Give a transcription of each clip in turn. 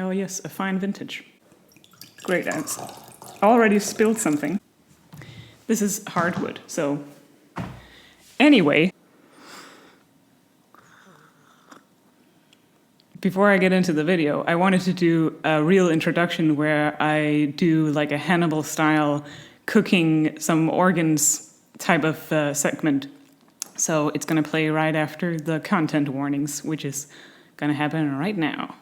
Oh yes, a fine vintage. Great, I've already spilled something. This is hardwood, so... Anyway, before I get into the video, I wanted to do a real introduction where I do like a Hannibal style cooking some organs type of segment. So it's gonna play right after the content warnings, which is gonna happen right now.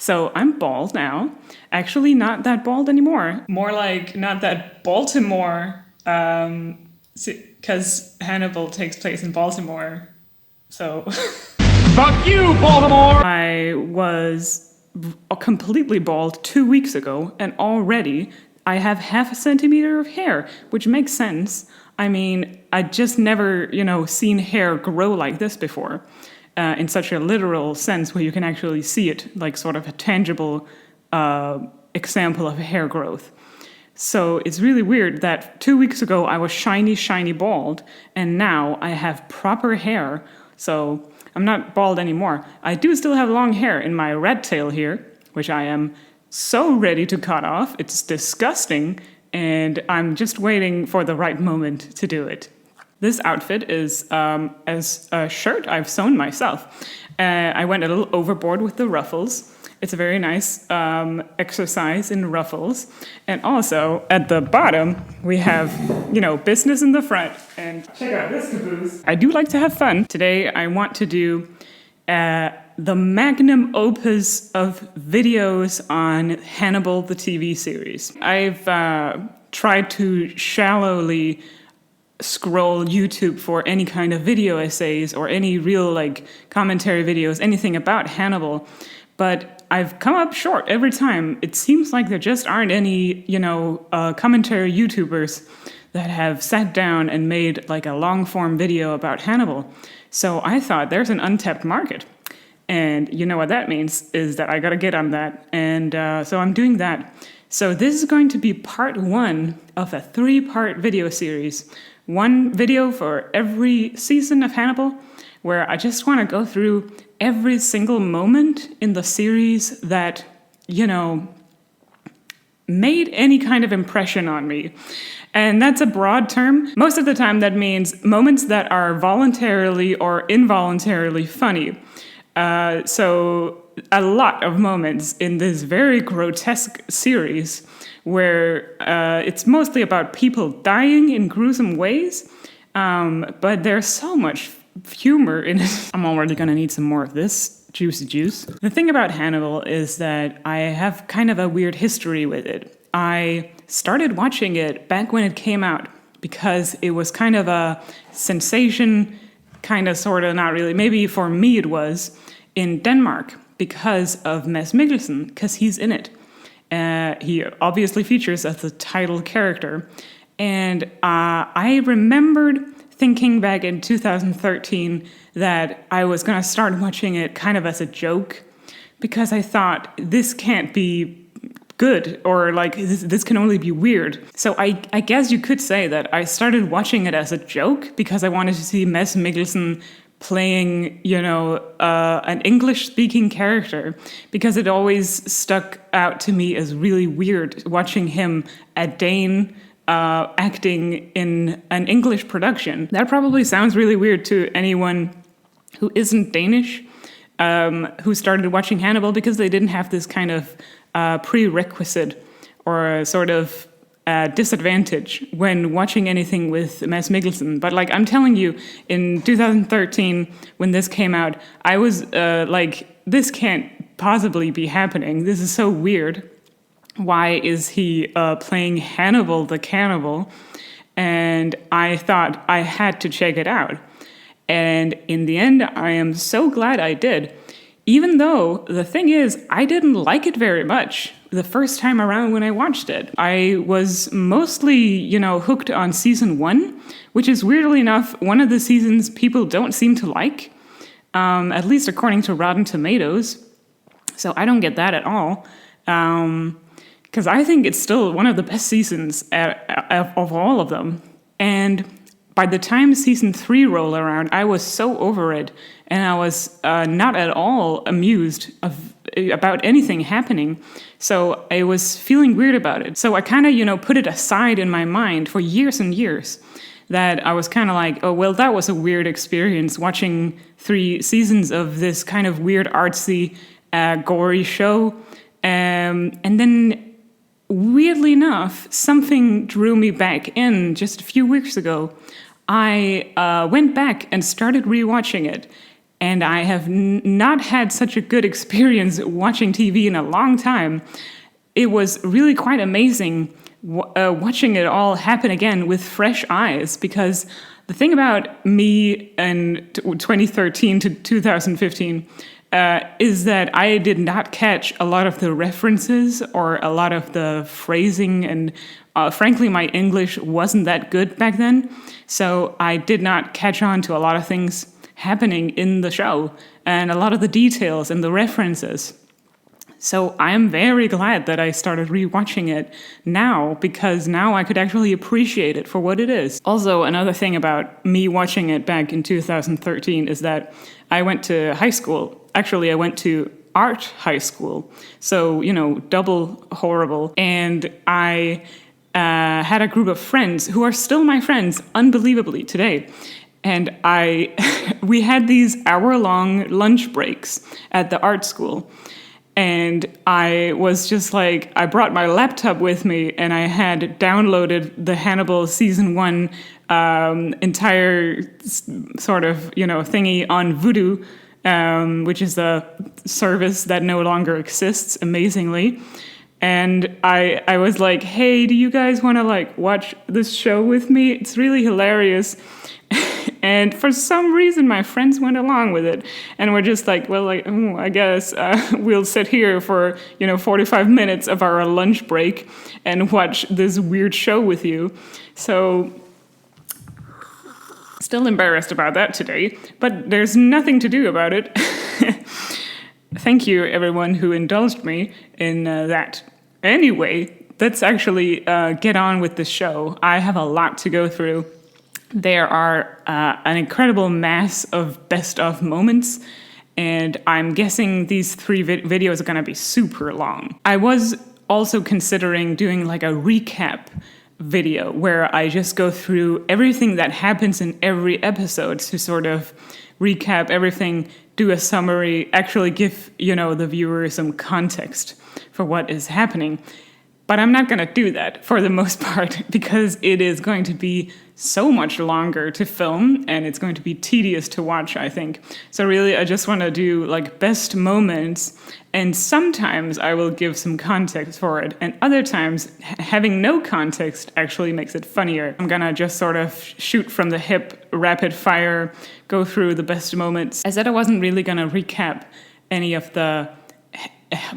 So I'm bald now. Actually, not that bald anymore. More like not that Baltimore, because Hannibal takes place in Baltimore. So... Fuck you, Baltimore! I was completely bald 2 weeks ago, and already I have half a centimeter of hair, which makes sense. I mean, I just never, seen hair grow like this before. In such a literal sense where you can actually see it, like sort of a tangible example of hair growth. So it's really weird that 2 weeks ago I was shiny bald, and now I have proper hair. So I'm not bald anymore. I do still have long hair in my rat tail here, which I am so ready to cut off. It's disgusting, and I'm just waiting for the right moment to do it. This outfit is as a shirt I've sewn myself. I went a little overboard with the ruffles. It's a very nice exercise in ruffles. And also, at the bottom, we have, business in the front. And check out this caboose. I do like to have fun. Today, I want to do the magnum opus of videos on Hannibal, the TV series. I've tried to shallowly scroll YouTube for any kind of video essays or any real commentary videos, anything about Hannibal, but I've come up short every time. It seems like there just aren't any, commentary YouTubers that have sat down and made a long form video about Hannibal. So I thought there's an untapped market. And you know what that means is that I gotta get on that. And so I'm doing that. So this is going to be part 1 of a 3-part video series. 1 video for every season of Hannibal, where I just want to go through every single moment in the series that, made any kind of impression on me. And that's a broad term. Most of the time that means moments that are voluntarily or involuntarily funny. So a lot of moments in this very grotesque series where it's mostly about people dying in gruesome ways, but there's so much humor in it. I'm already gonna need some more of this juicy juice. The thing about Hannibal is that I have kind of a weird history with it. I started watching it back when it came out because it was kind of a sensation, kind of, sort of, not really. Maybe for me it was, in Denmark because of Mads Mikkelsen, because he's in it. He obviously features as the title character. And I remembered thinking back in 2013 that I was going to start watching it kind of as a joke, because I thought, this can't be good, or this can only be weird. So I guess you could say that I started watching it as a joke because I wanted to see Mads Mikkelsen playing, an English-speaking character, because it always stuck out to me as really weird watching him, a Dane, acting in an English production. That probably sounds really weird to anyone who isn't Danish, who started watching Hannibal because they didn't have this kind of prerequisite or a sort of disadvantage when watching anything with Mads Mikkelsen. But I'm telling you, in 2013, when this came out, I was this can't possibly be happening. This is so weird. Why is he playing Hannibal the Cannibal? And I thought I had to check it out. And in the end, I am so glad I did. Even though the thing is, I didn't like it very much the first time around when I watched it. I was mostly, hooked on season 1, which is weirdly enough one of the seasons people don't seem to like, at least according to Rotten Tomatoes. So I don't get that at all, because I think it's still one of the best seasons of all of them. And by the time season 3 rolled around, I was so over it, and I was not at all amused about anything happening. So I was feeling weird about it. So I kind of, put it aside in my mind for years and years. That I was kind of like, oh, well, that was a weird experience watching 3 seasons of this kind of weird, artsy, gory show. And then, weirdly enough, something drew me back in just a few weeks ago. I went back and started rewatching it. And I have not had such a good experience watching TV in a long time. It was really quite amazing watching it all happen again with fresh eyes, because the thing about me in 2013 to 2015 is that I did not catch a lot of the references or a lot of the phrasing, and frankly, my English wasn't that good back then, so I did not catch on to a lot of things happening in the show and a lot of the details and the references. So I'm very glad that I started rewatching it now, because now I could actually appreciate it for what it is. Also, another thing about me watching it back in 2013 is that I went to high school. Actually, I went to art high school. So, double horrible. And I had a group of friends who are still my friends, unbelievably, today. And we had these hour-long lunch breaks at the art school. And I was just like, I brought my laptop with me, and I had downloaded the Hannibal season 1 entire sort of, thingy on Voodoo, which is a service that no longer exists, amazingly. And I was like, hey, do you guys want to watch this show with me? It's really hilarious. And for some reason, my friends went along with it, and we're just like, well, I guess we'll sit here for 45 minutes of our lunch break and watch this weird show with you. So, still embarrassed about that today, but there's nothing to do about it. Thank you, everyone who indulged me in that. Anyway, let's actually get on with the show. I have a lot to go through. There are an incredible mass of best-of moments, and I'm guessing these 3 videos are going to be super long. I was also considering doing a recap video where I just go through everything that happens in every episode to sort of recap everything, do a summary, actually give, the viewer some context for what is happening. But I'm not going to do that for the most part, because it is going to be so much longer to film, and it's going to be tedious to watch, I think. So really, I just want to do best moments, and sometimes I will give some context for it, and other times having no context actually makes it funnier. I'm going to just sort of shoot from the hip, rapid fire, go through the best moments. I said I wasn't really going to recap any of the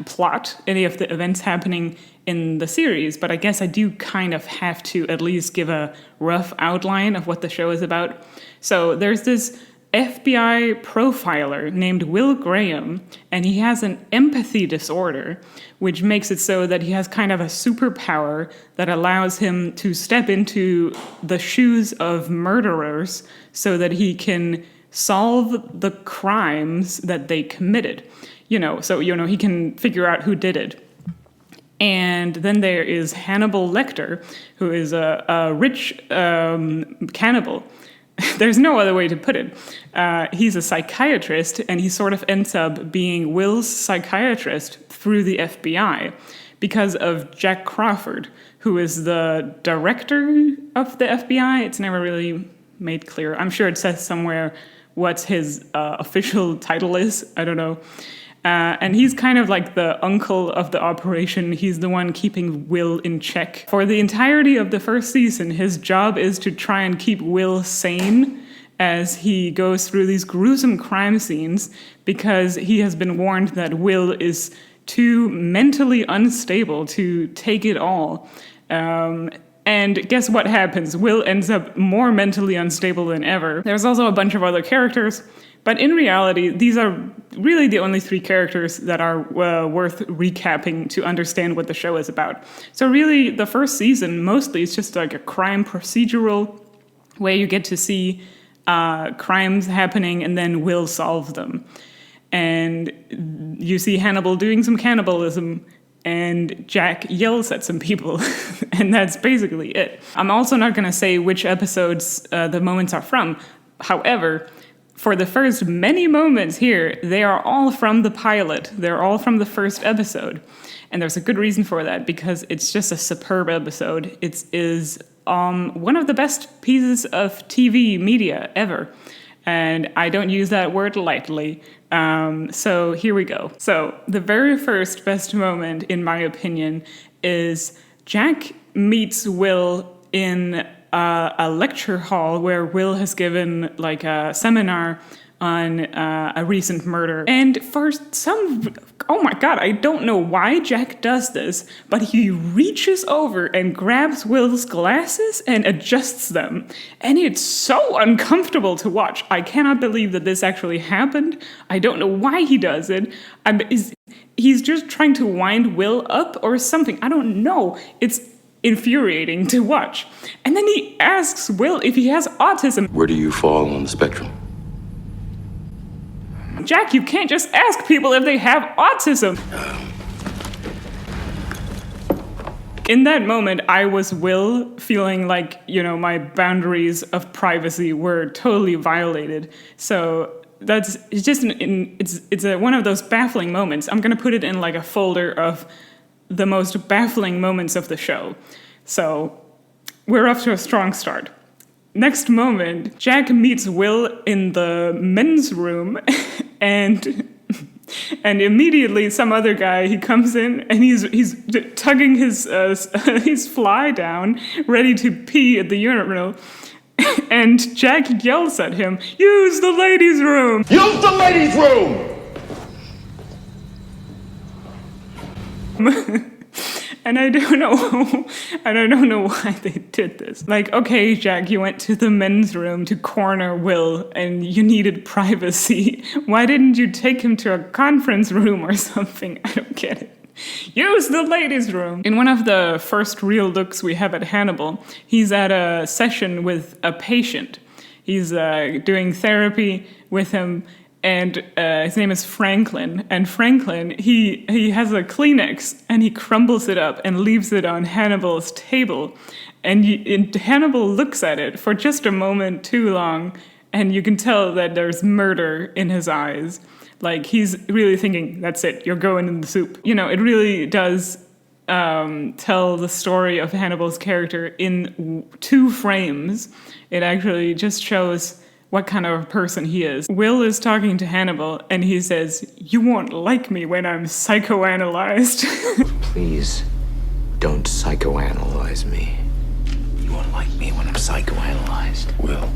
plot, any of the events happening in the series, but I guess I do kind of have to at least give a rough outline of what the show is about. So there's this FBI profiler named Will Graham, and he has an empathy disorder, which makes it so that he has kind of a superpower that allows him to step into the shoes of murderers so that he can solve the crimes that they committed. So he can figure out who did it. And then there is Hannibal Lecter, who is a rich cannibal. There's no other way to put it. He's a psychiatrist, and he sort of ends up being Will's psychiatrist through the FBI because of Jack Crawford, who is the director of the FBI. It's never really made clear. I'm sure it says somewhere what his official title is. I don't know. And he's kind of like the uncle of the operation. He's the one keeping Will in check. For the entirety of the first season, his job is to try and keep Will sane as he goes through these gruesome crime scenes because he has been warned that Will is too mentally unstable to take it all. And guess what happens? Will ends up more mentally unstable than ever. There's also a bunch of other characters, but in reality, these are really the only 3 characters that are worth recapping to understand what the show is about. So really, the first season, mostly, it's just like a crime procedural where you get to see crimes happening and then Will solve them. And you see Hannibal doing some cannibalism, and Jack yells at some people, and that's basically it. I'm also not going to say which episodes the moments are from. However, for the first many moments here, they are all from the pilot. They're all from the first episode. And there's a good reason for that, because it's just a superb episode. It is one of the best pieces of TV media ever. And I don't use that word lightly. So here we go. So the very first best moment, in my opinion, is Jack meets Will in a lecture hall where Will has given like a seminar on a recent murder. And for oh my god, I don't know why Jack does this, but he reaches over and grabs Will's glasses and adjusts them. And it's so uncomfortable to watch. I cannot believe that this actually happened. I don't know why he does it. He's just trying to wind Will up or something. I don't know. It's infuriating to watch. And then he asks Will if he has autism. Where do you fall on the spectrum? Jack, you can't just ask people if they have autism. In that moment, I was Will, feeling like, my boundaries of privacy were totally violated. So it's just one of those baffling moments. I'm gonna put it in like a folder of the most baffling moments of the show. So we're off to a strong start. Next moment, Jack meets Will in the men's room, and immediately some other guy, he comes in and he's tugging his fly down, ready to pee at the urinal. And Jack yells at him, "Use the ladies' room! Use the ladies' room!" And I don't know why they did this. Like, okay, Jack, you went to the men's room to corner Will and you needed privacy. Why didn't you take him to a conference room or something? I don't get it. Use the ladies' room. In one of the first real looks we have at Hannibal, he's at a session with a patient. He's doing therapy with him, and his name is Franklin. And Franklin, he has a Kleenex, and he crumbles it up and leaves it on Hannibal's table. And Hannibal looks at it for just a moment too long, and you can tell that there's murder in his eyes. Like, he's really thinking, that's it, you're going in the soup. It really does tell the story of Hannibal's character in 2 frames. It actually just shows what kind of a person he is. Will is talking to Hannibal, and he says, "You won't like me when I'm psychoanalyzed." Please, don't psychoanalyze me. You won't like me when I'm psychoanalyzed. Will.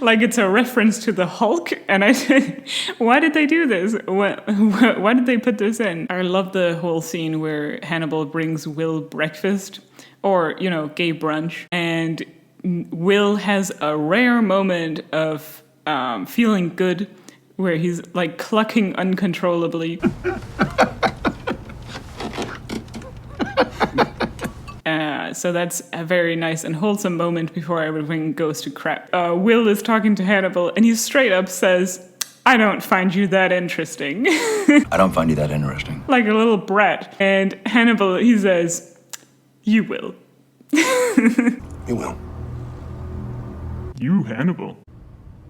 Like it's a reference to the Hulk, and I said, why did they do this? Why did they put this in? I love the whole scene where Hannibal brings Will breakfast, or, gay brunch, and Will has a rare moment of feeling good where he's like clucking uncontrollably. So that's a very nice and wholesome moment before everything goes to crap. Will is talking to Hannibal, and he straight up says, "I don't find you that interesting." I don't find you that interesting. Like a little brat. And Hannibal, he says, "You will." You will. You, Hannibal.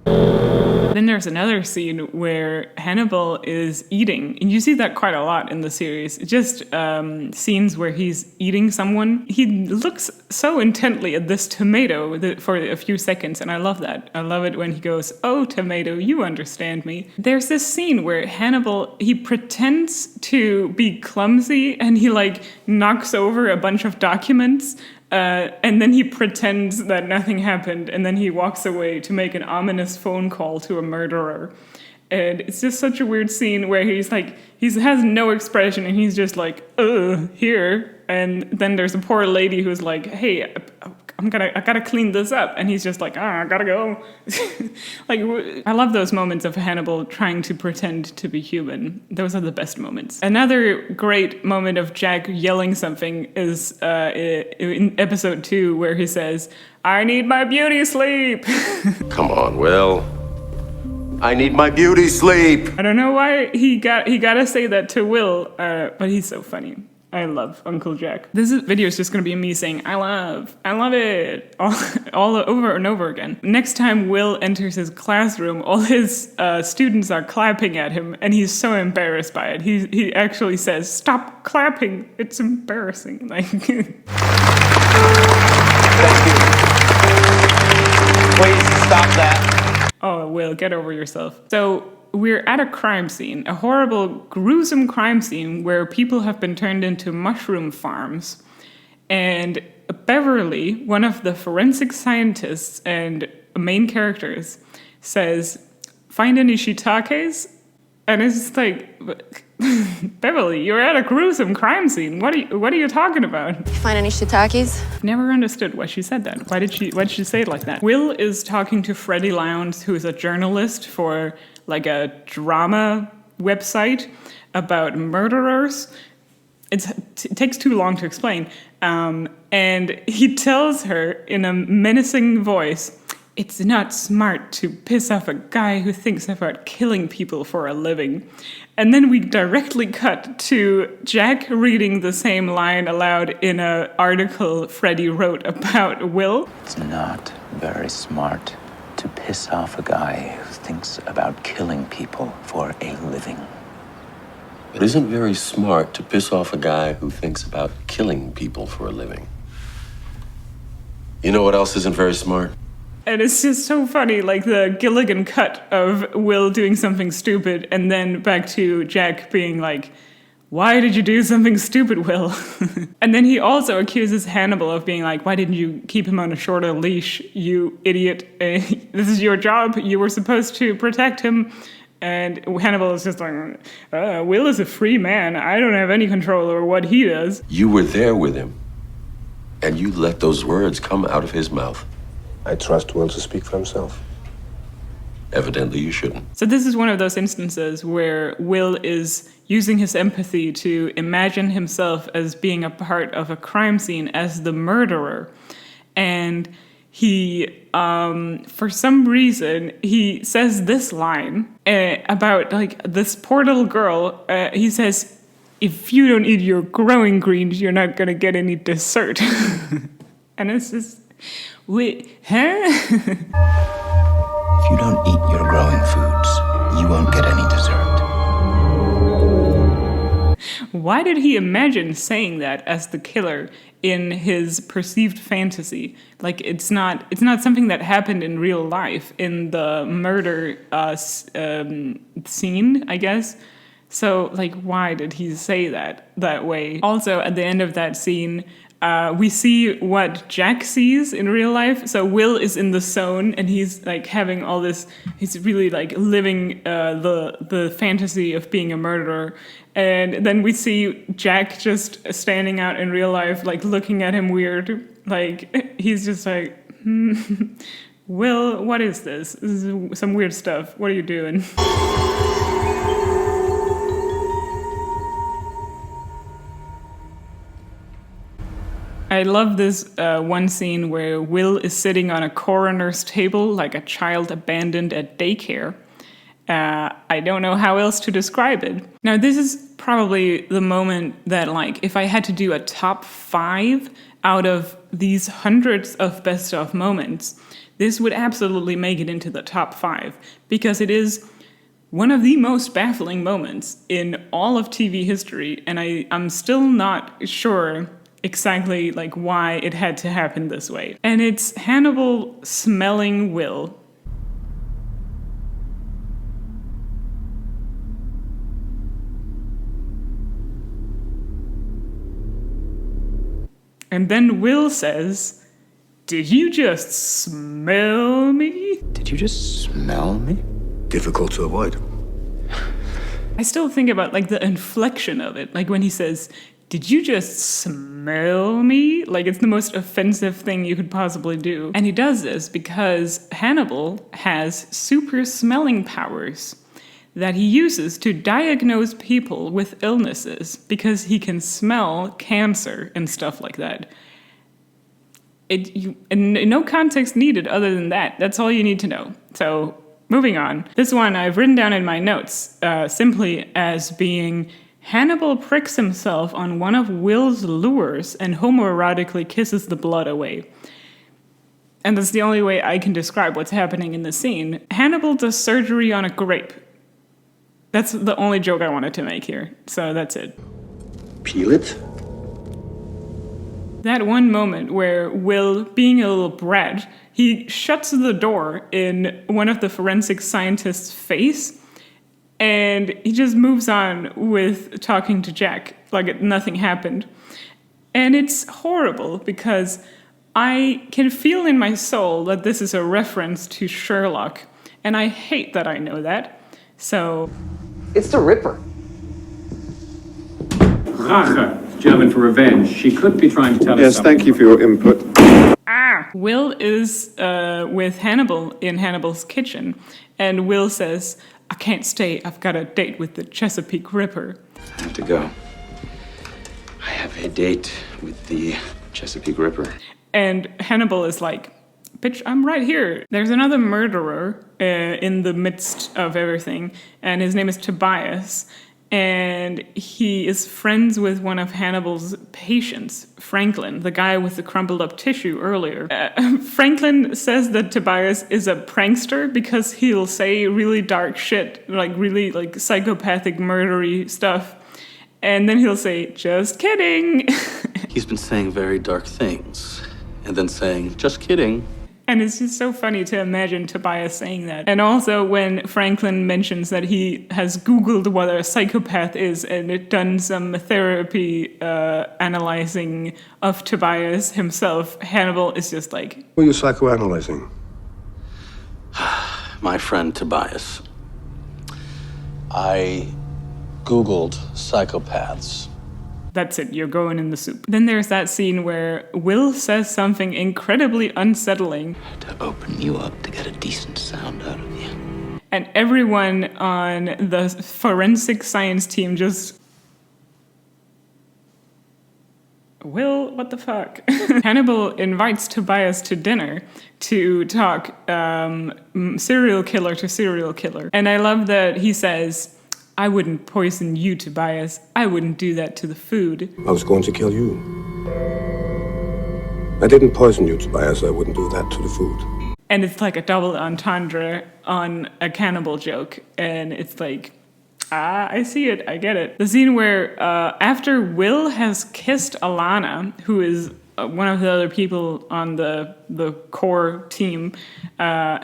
Then there's another scene where Hannibal is eating, and you see that quite a lot in the series. Just scenes where he's eating someone. He looks so intently at this tomato for a few seconds, and I love that. I love it when he goes, "Oh, tomato, you understand me." There's this scene where Hannibal, he pretends to be clumsy, and he knocks over a bunch of documents And then he pretends that nothing happened, and then he walks away to make an ominous phone call to a murderer. And it's just such a weird scene where he's like, he has no expression, and he's just like, here. And then there's a poor lady who's like, hey, I gotta clean this up. And he's just like, I gotta go. Like, I love those moments of Hannibal trying to pretend to be human. Those are the best moments. Another great moment of Jack yelling something is in episode 2, where he says, I need my beauty sleep. Come on, Will. I need my beauty sleep. I don't know why he gotta say that to Will, but he's so funny. I love Uncle Jack. This video is just gonna be me saying, I love it, all over and over again. Next time Will enters his classroom, all his students are clapping at him, and he's so embarrassed by it. He actually says, stop clapping, it's embarrassing. Like, Thank you. Please stop that. oh, Will, get over yourself. So we're at a crime scene, a horrible, gruesome crime scene where people have been turned into mushroom farms. And Beverly, one of the forensic scientists and main characters, says, find any shiitakes? And it's just like, Beverly, you're at a gruesome crime scene. What are you talking about? Find any shiitakes? Never understood why she said that. Why did she say it like that? Will is talking to Freddie Lowndes, who is a journalist for like a drama website about murderers. It takes too long to explain. And he tells her in a menacing voice, it's not smart to piss off a guy who thinks about killing people for a living. And then we directly cut to Jack reading the same line aloud in an article Freddie wrote about Will. It's not very smart to piss off a guy who thinks about killing people for a living. It isn't very smart to piss off a guy who thinks about killing people for a living. You know what else isn't very smart? And it's just so funny, like the Gilligan cut of Will doing something stupid, and then back to Jack being like, why did you do something stupid, Will? And then he also accuses Hannibal of being like, why didn't you keep him on a shorter leash, you idiot? This is your job. You were supposed to protect him. And Hannibal is just like, Will is a free man. I don't have any control over what he does. You were there with him, and you let those words come out of his mouth. I trust Will to speak for himself. Evidently, you shouldn't. So this is one of those instances where Will is using his empathy to imagine himself as being a part of a crime scene as the murderer. And he, for some reason, he says this line about like this poor little girl. He says, if you don't eat your growing greens, you're not going to get any dessert. And it's just, wait, huh? If you don't eat your growing foods, you won't get any dessert. Why did he imagine saying that as the killer in his perceived fantasy? Like, it's not something that happened in real life in the murder scene, I guess. So, like, why did he say that way? Also, at the end of that scene, we see what Jack sees in real life. So Will is in the zone, and he's like having all this. He's really like living the fantasy of being a murderer. And then we see Jack just standing out in real life, like looking at him weird. Like he's just like, Will, what is this? This is some weird stuff. What are you doing? I love this one scene where Will is sitting on a coroner's table like a child abandoned at daycare. I don't know how else to describe it. Now, this is probably the moment that, like, if I had to do a top 5 out of these hundreds of best of moments, this would absolutely make it into the top 5, because it is one of the most baffling moments in all of TV history, and I'm still not sure exactly like why it had to happen this way. And it's Hannibal smelling Will. And then Will says, "Did you just smell me?" Did you just smell me? Difficult to avoid. I still think about like the inflection of it. Like when he says, "Did you just smell me?" Like it's the most offensive thing you could possibly do. And he does this because Hannibal has super smelling powers that he uses to diagnose people with illnesses because he can smell cancer and stuff like that. And no context needed other than that. That's all you need to know. So moving on. This one I've written down in my notes simply as being Hannibal pricks himself on one of Will's lures and homoerotically kisses the blood away. And that's the only way I can describe what's happening in the scene. Hannibal does surgery on a grape. That's the only joke I wanted to make here. So that's it. Peel it? That one moment where Will, being a little brat, he shuts the door in one of the forensic scientists' face, and he just moves on with talking to Jack like nothing happened. And it's horrible because I can feel in my soul that this is a reference to Sherlock, and I hate that I know that. So It's the Ripper. Rache, German for revenge. She could be trying to tell us Yes, something. thank you for your input. Will is with Hannibal in Hannibal's kitchen, and Will says, "I can't stay, I've got a date with the Chesapeake Ripper." I have to go. I have a date with the Chesapeake Ripper. And Hannibal is like, "Bitch, I'm right here." There's another murderer in the midst of everything, and his name is Tobias. And he is friends with one of Hannibal's patients, Franklin, the guy with the crumpled up tissue earlier. Franklin says that Tobias is a prankster because he'll say really dark shit, like really like psychopathic murdery stuff. And then he'll say, "Just kidding." He's been saying very dark things, and then saying, "Just kidding." And it's just so funny to imagine Tobias saying that. And also when Franklin mentions that he has Googled what a psychopath is and done some therapy analyzing of Tobias himself, Hannibal is just like, Who are you psychoanalyzing? My friend Tobias. I Googled psychopaths. "That's it, you're going in the soup." Then there's that scene where Will says something incredibly unsettling, To open you up to get a decent sound out of you. and everyone on the forensic science team just... Will, what the fuck? Hannibal invites Tobias to dinner to talk serial killer to serial killer. And I love that he says, "I wouldn't poison you, Tobias. I wouldn't do that to the food." I was going to kill you. I didn't poison you, Tobias. I wouldn't do that to the food. And it's like a double entendre on a cannibal joke. And it's like, I see it. I get it. The scene where after Will has kissed Alana, who is one of the other people on the core team,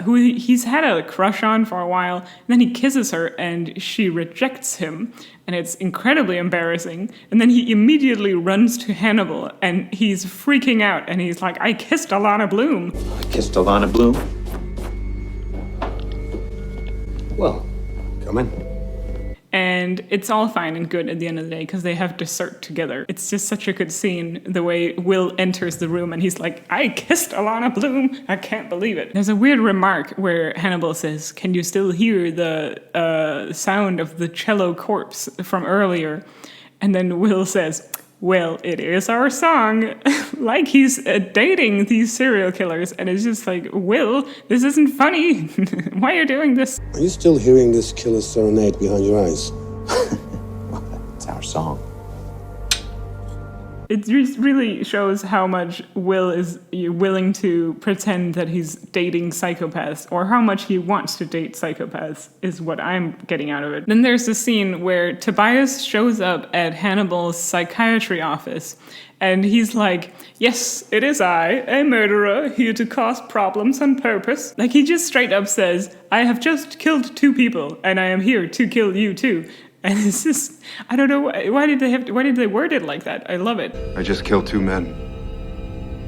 who he's had a crush on for a while, and then he kisses her and she rejects him, and it's incredibly embarrassing. And then he immediately runs to Hannibal and he's freaking out and he's like, "I kissed Alana Bloom." I kissed Alana Bloom. Well, come in. And it's all fine and good at the end of the day because they have dessert together. It's just such a good scene, the way Will enters the room and he's like, "I kissed Alana Bloom. I can't believe it." There's a weird remark where Hannibal says, "Can you still hear the sound of the cello corpse from earlier?" And then Will says, "Well, it is our song." Like he's dating these serial killers. And it's just like, Will, this isn't funny. Why are you doing this? Are you still hearing this killer's serenade behind your eyes? It's our song. It just really shows how much Will is willing to pretend that he's dating psychopaths, or how much he wants to date psychopaths, is what I'm getting out of it. Then there's the scene where Tobias shows up at Hannibal's psychiatry office, and he's like, "Yes, it is I, a murderer, here to cause problems on purpose." Like, he just straight up says, "I have just killed 2 people, and I am here to kill you too." And it's just, I don't know, why did they word it like that? I love it. I just killed 2 men.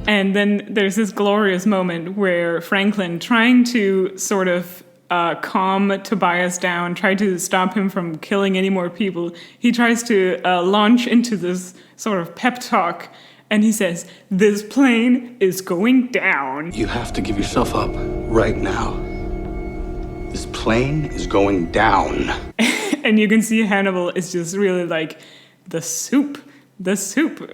And then there's this glorious moment where Franklin, trying to sort of calm Tobias down, try to stop him from killing any more people, he tries to launch into this sort of pep talk, and he says, "This plane is going down." You have to give yourself up right now. This plane is going down. And you can see Hannibal is just really like, the soup,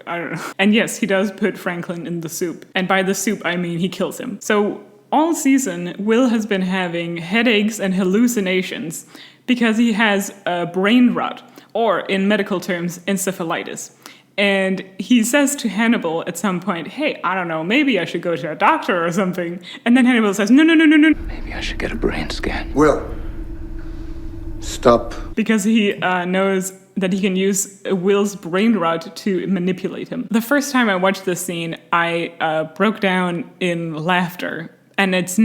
I don't know. And yes, he does put Franklin in the soup. And by the soup, I mean he kills him. So all season, Will has been having headaches and hallucinations because he has a brain rot, or in medical terms, encephalitis. And he says to Hannibal at some point, "Hey, I don't know, maybe I should go to a doctor or something." And then Hannibal says, No. Maybe I should get a brain scan. Will, stop. Because he knows that he can use Will's brain rot to manipulate him. The first time I watched this scene, I broke down in laughter. And it's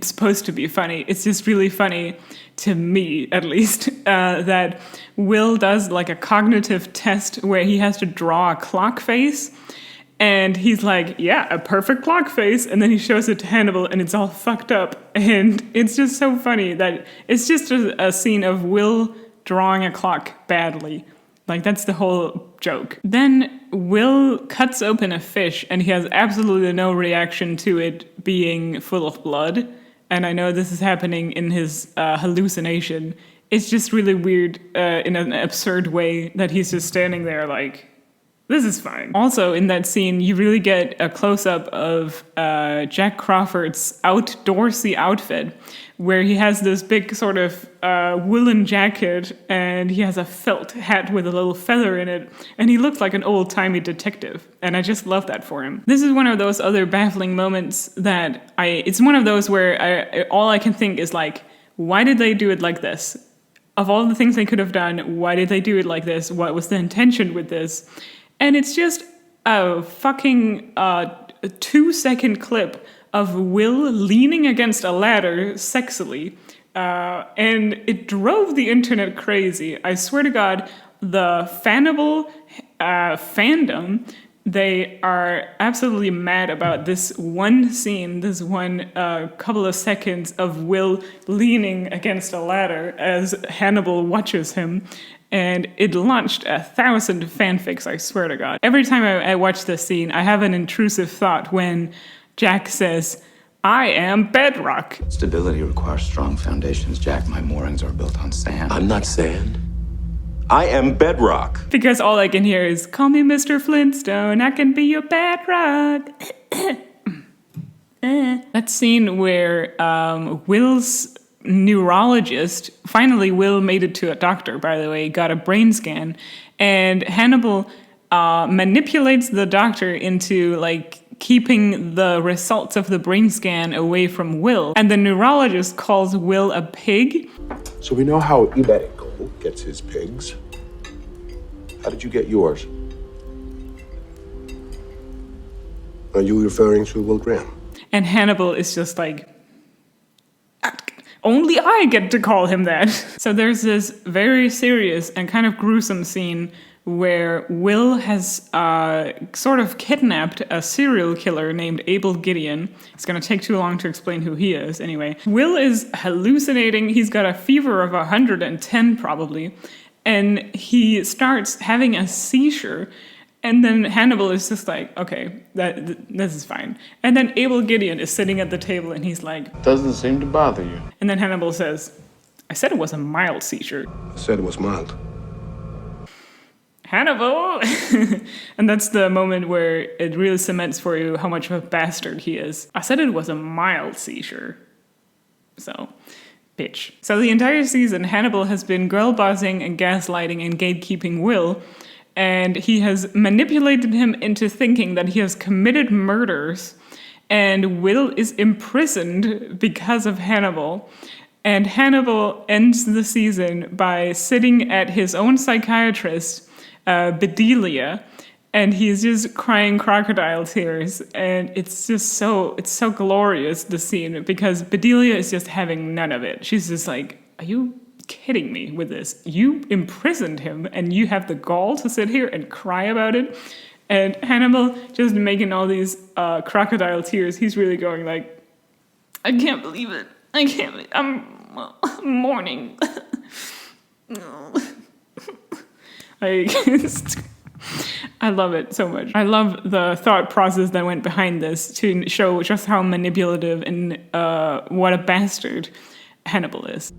supposed to be funny. It's just really funny, to me at least, that Will does like a cognitive test where he has to draw a clock face. And he's like, yeah, a perfect clock face. And then he shows it to Hannibal and it's all fucked up. And it's just so funny that it's just a scene of Will drawing a clock badly. Like, that's the whole joke. Then Will cuts open a fish and he has absolutely no reaction to it being full of blood. And I know this is happening in his hallucination. It's just really weird in an absurd way that he's just standing there like, this is fine. Also, in that scene, you really get a close-up of Jack Crawford's outdoorsy outfit, where he has this big sort of woolen jacket, and he has a felt hat with a little feather in it, and he looks like an old-timey detective, and I just love that for him. This is one of those other baffling moments that it's one of those where all I can think is like, why did they do it like this? Of all the things they could have done, why did they do it like this? What was the intention with this? And it's just a fucking 2-second clip of Will leaning against a ladder sexily. And it drove the internet crazy. I swear to God, the Hannibal fandom, they are absolutely mad about this one scene, this one couple of seconds of Will leaning against a ladder as Hannibal watches him. And it launched 1,000 fanfics, I swear to God. Every time I watch this scene, I have an intrusive thought when Jack says, "I am bedrock." Stability requires strong foundations, Jack. My moorings are built on sand. I'm not sand. I am bedrock. Because all I can hear is, "Call me Mr. Flintstone, I can be your bedrock." That scene where Will's neurologist, finally Will made it to a doctor, by the way, got a brain scan, and Hannibal manipulates the doctor into like keeping the results of the brain scan away from Will, and the neurologist calls Will a pig. So we know how Iberico gets his pigs. How did you get yours? Are you referring to Will Graham? And Hannibal is just like, only I get to call him that. So there's this very serious and kind of gruesome scene where Will has sort of kidnapped a serial killer named Abel Gideon. It's going to take too long to explain who he is. Anyway, Will is hallucinating. He's got a fever of 110 probably. And he starts having a seizure. And then Hannibal is just like, okay, this is fine. And then Abel Gideon is sitting at the table and he's like, doesn't seem to bother you. And then Hannibal says, I said it was a mild seizure. I said it was mild. Hannibal! And that's the moment where it really cements for you how much of a bastard he is. I said it was a mild seizure. So, bitch. So the entire season, Hannibal has been girl-bossing and gaslighting and gatekeeping Will, and he has manipulated him into thinking that he has committed murders, and Will is imprisoned because of Hannibal. And Hannibal ends the season by sitting at his own psychiatrist, Bedelia, and he's just crying crocodile tears. And it's so glorious, the scene, because Bedelia is just having none of it. She's just like, are you kidding me with this? You imprisoned him and you have the gall to sit here and cry about it? And Hannibal just making all these crocodile tears. He's really going like, I can't believe it. I can't. I'm mourning. I love it so much. I love the thought process that went behind this to show just how manipulative and what a bastard Hannibal is.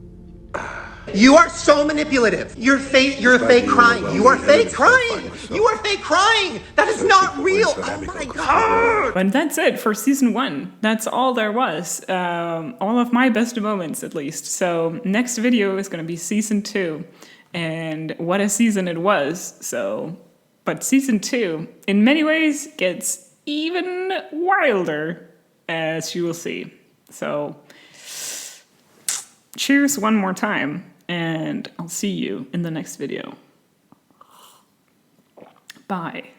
You are so manipulative. You're fake crying. You are fake crying. You are fake crying. That is not real. Oh my God. And that's it for season 1. That's all there was. All of my best moments, at least. So next video is going to be season 2. And what a season it was. So, but season 2, in many ways, gets even wilder, as you will see. So, cheers one more time, and I'll see you in the next video. Bye.